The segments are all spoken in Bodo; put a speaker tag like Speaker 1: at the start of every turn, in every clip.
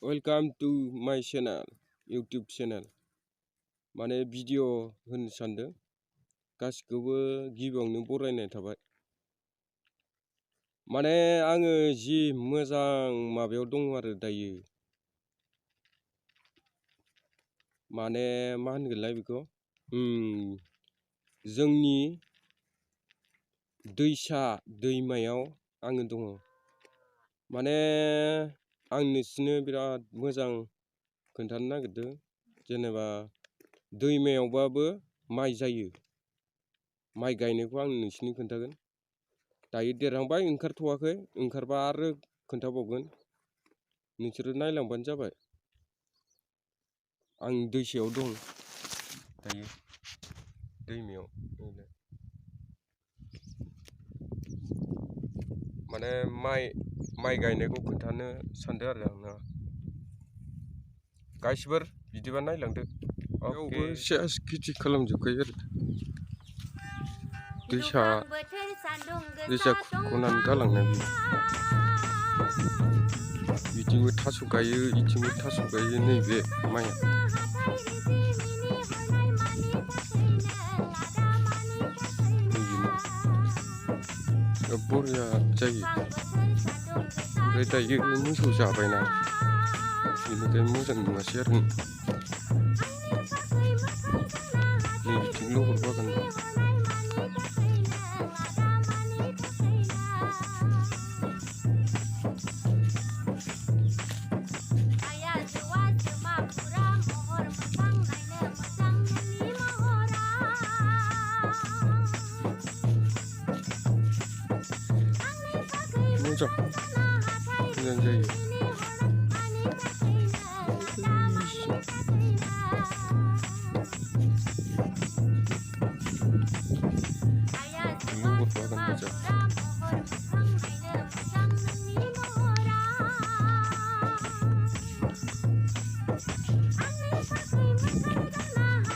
Speaker 1: वेलकाम टू माय चैनल यूट्यूब चैनल माने भिडिअ होनो सानदों गासिखौबो गिबियावनो बरायनाय थाबाय। माने आङो जि मोजां माबायाव दङ आरो दायो, माने मा होनगोनलाय बेखौ जोंनि दैसा दैमायाव आङो दङ। माने आं नोंसिनो बिराद मोजां खोन्थानो नागिरदों, जेनेबा दैमायावबाबो माइ जायो, माइ गायनायखौ आं नोंसिनो खोन्थागोन। दायो देरहांबाय, ओंखारथ'वाखै, ओंखारबा आरो खोन्थाबावगोन, नोंसोरो नायलांबानो जाबाय। आं दैसायाव दं दायो, दैमायाव। माने माइ गायनायखौ खोन्थानो सानदों आरो आं। गासिबो बिदिबा नायलांदो। बेयावबो सेस खेथि खालामजोबखायो आरो दैसा खुरख'नानै गालांनाय बियो। बिथिंबो थास' गायो, बिथिंबो थास' गायो, नैबे माइआ। बरिया जायो, ओमफ्राय दायो मोसौ जाबायना, बेनिखायनो मोजां नुवासै आरो। नै बिथिं लबर बागान दं। मोजां जायो। लबर बागान गोजा।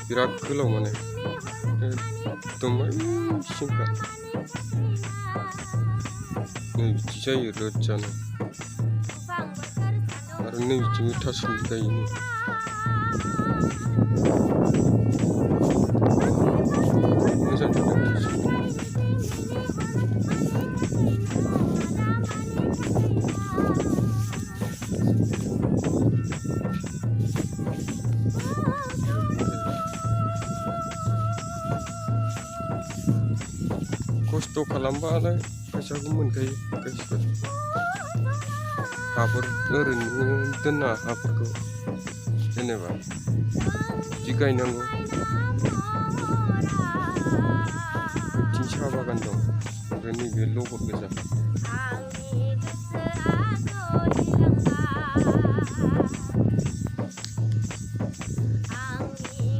Speaker 1: बिराद गोलाव माने एकदम सिंखा। नै बिदि जायो रोजानो, आरो नै बिथिंबो थासुमलि गायो। मोजां नुदों थासुमलि। खस्थ' खालामबालाय फैसाखौ मोनखायो गासिबो। हाफोर ओरैनो दोनना हाफोरखौ जेनेबा बिदि गायनांगौ। बिथिं साहा बागान दं, ओमफ्राय नैबे लबर गोजा।